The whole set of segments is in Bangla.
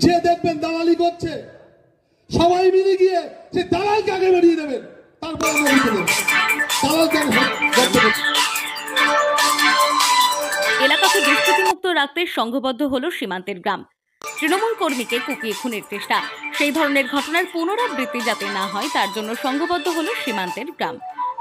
যে দেখবেন দালালি করছে সবাই মিলে গিয়ে সে দালালকে আগে বেরিয়ে দেবেন, তারপর আমরা লিখে দেব দালালকে। এলাকাকে দুষ্কৃতিমুক্ত রাখতে সংঘবদ্ধ হলো সীমান্তের গ্রাম। তৃণমূল কর্মীকে কুপিয়ে খুনের চেষ্টা, সেই ধরনের ঘটনার পুনরাবৃত্তি যাতে না হয় তার জন্য সংঘবদ্ধ হলো সীমান্তের গ্রাম।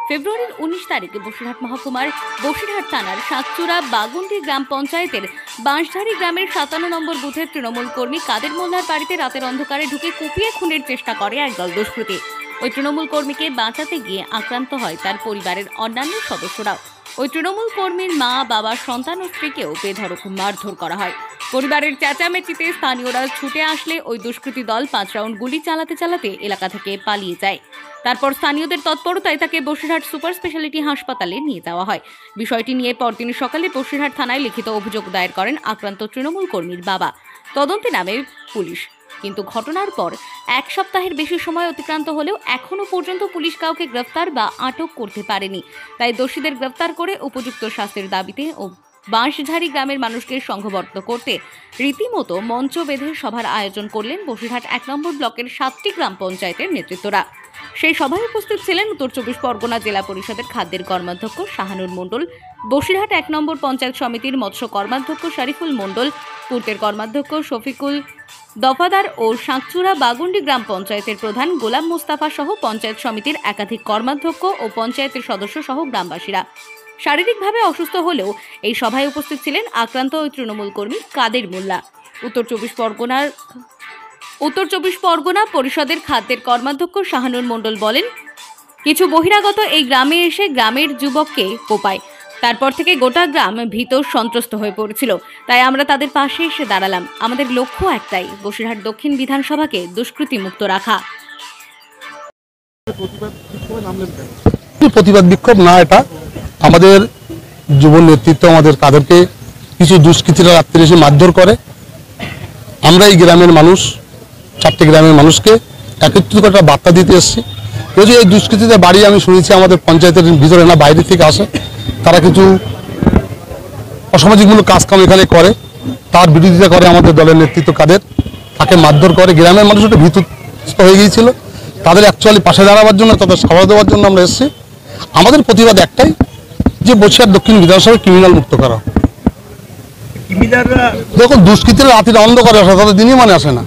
ফেব্রুয়ারির 19 তারিখে বসিরহাট মহকুমার বসিরহাট থানার সাতচুরা বাগুন্ডি গ্রাম পঞ্চায়েতের বাঁশঝাড়ি গ্রামের 57 নম্বর বুথের তৃণমূল কর্মী কাদের মোল্লার বাড়িতে রাতের অন্ধকারে ঢুকে কুপিয়ে খুনের চেষ্টা করে একদল দুষ্কৃতী। ওই তৃণমূল কর্মীকে বাঁচাতে গিয়ে আক্রান্ত হয় তার পরিবারের অন্যান্য সদস্যরাও। ওই তৃণমূল কর্মীর মা, বাবা, সন্তান ও স্ত্রীকেও বেধড়ক মারধর করা হয়। পরিবারের চেঁচামেচিতে স্থানীয়রা ছুটে আসলে ওই দুষ্কৃতী দল 5 রাউন্ড গুলি চালাতে চালাতে এলাকা থেকে পালিয়ে যায়। তারপর স্থানীয়দের তৎপরতায় তাকে বসিরহাট সুপার স্পেশালিটি হাসপাতালে নিয়ে যাওয়া হয়। বিষয়টি নিয়ে পরদিন সকালে বসিরহাট থানায় লিখিত অভিযোগ দায়ের করেন আক্রান্ত তৃণমূল কর্মীর বাবা। তদন্তে নামে পুলিশ, কিন্তু ঘটনার পর 1 সপ্তাহের বেশি সময় অতিক্রান্ত হলেও এখনো পর্যন্ত পুলিশ কাউকে গ্রেফতার বা আটক করতে পারেনি। তাই দোষীদের গ্রেফতার করে উপযুক্ত শাস্তির দাবিতে ও বাঁশঝাড়ি গ্রামের মানুষকে সংঘবদ্ধ করতে রীতিমতো মঞ্চ বেঁধে সভার আয়োজন করলেন বসিরহাট 1 নম্বর ব্লকের 7টি গ্রাম পঞ্চায়েতের নেতৃত্বরা। সেই সভায় উপস্থিত ছিলেন উত্তর 24 পরগনা জেলা পরিষদের খাদ্যের কর্মাধ্যক্ষ শাহানুর মণ্ডল, বসিরহাট 1 নম্বর পঞ্চায়েত সমিতির মৎস্য কর্মাধ্যক্ষ শরীফুল মণ্ডল, পূর্তের কর্মাধ্যক্ষ শফিকুল দফাদার ও সাতচুরা বাগুন্ডি গ্রাম পঞ্চায়েতের প্রধান গোলাম মুস্তাফা সহ পঞ্চায়েত সমিতির একাধিক কর্মাধ্যক্ষ ও পঞ্চায়েতের সদস্য সহ গ্রামবাসীরা। শারীরিকভাবে অসুস্থ হলেও এই সভায় উপস্থিত ছিলেন আক্রান্ত ওই তৃণমূল কর্মী কাদের মোল্লা। উত্তর 24 পরগনা পরিষদের খাদ্যের কর্মাধ্যক্ষ শাহানুর মণ্ডল বলেন, কিছু বহিরাগত এই গ্রামে এসে গ্রামের যুবককে কোপায়। তারপর থেকে গোটা গ্রাম ভীত সন্ত্রস্ত হয়ে পড়েছিল, তাই আমরা তাদের পাশে এসে দাঁড়ালাম। আমাদের লক্ষ্য একটাই, বসিরহাট দক্ষিণ বিধানসভাকে দুষ্কৃতি মুক্ত রাখা। প্রতিবাদ বিক্ষোভ না, এটা আমাদের যুব নেতৃত্ব আমাদের কাদেরকে কিছু দুষ্কৃতীরা রাত্রে এসে মারধর করে। আমরা এই গ্রামের মানুষ, 4টি গ্রামের মানুষকে একত্রিত করে একটা বার্তা দিতে এসেছি। যদি এই দুষ্কৃতীদের বাড়ি আমি শুনেছি আমাদের পঞ্চায়েতের ভিতরে না, বাইরে থেকে আসে, তারা কিছু অসামাজিকমূলক কাজকাম এখানে করে, তার বিরোধিতা করে আমাদের দলের নেতৃত্ব কাদের, তাকে মারধর করে। গ্রামের মানুষ একটা ভীতস্ত হয়ে গিয়েছিল, তাদের অ্যাকচুয়ালি পাশে দাঁড়াবার জন্য, তাদের সাড়া দেওয়ার জন্য আমরা এসেছি। আমাদের প্রতিবাদ একটাই, যে বসিরহাট দক্ষিণ বিধানসভা ক্রিমিনাল মুক্ত করা। দেখো, দুষ্কৃতীরা রাতের অন্ধকারে আসে, তাদের দিনই মানে আসে না।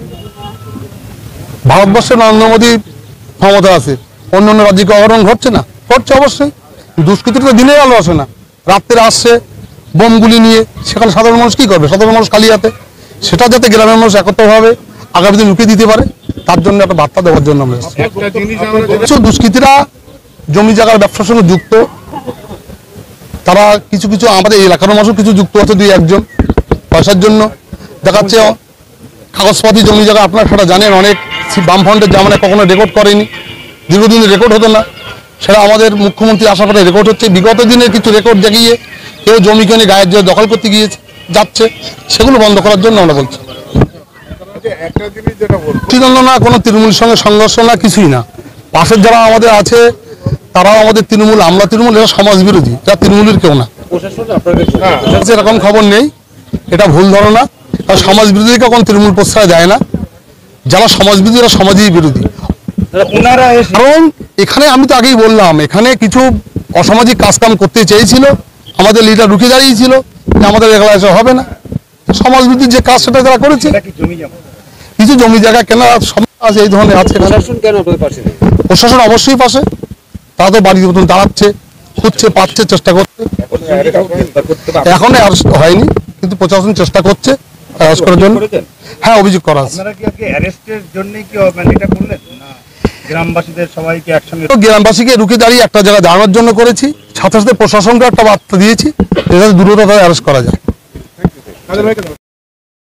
ভারতবর্ষের নরেন্দ্র মোদী ক্ষমতা আছে, অন্য অন্য রাজ্যে অঘটন ঘটছে না? ঘটছে অবশ্যই। দুষ্কৃতীরা তো দিনের আলো আসে না, রাত্রে আসছে বোমগুলি নিয়ে। সেখানে সাধারণ মানুষ কি করবে? সাধারণ মানুষ খালি হাতে। সেটা যাতে গ্রামের মানুষ একত্রভাবে আগামী দিন লুকিয়ে দিতে পারে, তার জন্য একটা বার্তা দেওয়ার জন্য আমরা এসেছি। দুষ্কৃতীরা জমি জায়গার ব্যবসার সঙ্গে যুক্ত, তারা কিছু কিছু আমাদের এলাকার মানুষও কিছু যুক্ত আছে, 2-1 জন পয়সার জন্য দেখাচ্ছে কাগজপাতি জমি জায়গা। আপনারা সেটা জানেন, অনেক বামফ্রন্টের জামানায় কখনো রেকর্ড করেনি, দীর্ঘদিনের রেকর্ড হতো না, সেটা আমাদের মুখ্যমন্ত্রী আসার পরে রেকর্ড হচ্ছে। বিগত দিনের কিছু রেকর্ড দেখিয়ে কেউ জমি কিনে গায়ের জোরে দখল করতে যাচ্ছে, সেগুলো বন্ধ করার জন্য আমরা বলছি। না, কোনো তৃণমূলের সঙ্গে সংঘর্ষ না, কিছুই না। পাশের যারা আমাদের আছে তারাও আমাদের তৃণমূল, আমরা তৃণমূল, এরা সমাজ বিরোধী, যা তৃণমূলের কেউ না। এরকম খবর নেই, এটা ভুল ধারণা। সমাজ বিরোধীকে কখন তৃণমূল প্রশ্রয় দেয় না, যারা সমাজ বিরোধী এরা সমাজই বিরোধী। কারণ এখানে আমি তো আগেই বললাম, এখানে কিছু অসামাজিক কাজকাম করতে চেয়েছিল, আমাদের লিডার রুখে দাঁড়িয়েছিল, আমাদের এগুলো এসে হবে না। সমাজ বিরোধী যে কাজ সেটা তারা করেছে। কিছু জমি জায়গা কেনা আছে, এই ধরনের আছে। প্রশাসন অবশ্যই পাশে, তারা তো বাড়ির মতন দাঁড়াচ্ছে, খুঁজছে, পাচ্ছে, চেষ্টা করছে। এখনো অ্যারেস্ট হয়নি, কিন্তু প্রশাসন চেষ্টা করছে অ্যারেস্ট করার জন্য। হ্যাঁ, অভিযোগ করা আছে। গ্রামবাসীকে রুখে দাঁড়িয়ে একটা জায়গায় দাঁড়ানোর জন্য করেছি, সাথে সাথে প্রশাসনকে একটা বার্তা দিয়েছি, যাতে দ্রুত অ্যারেস্ট করা যায়।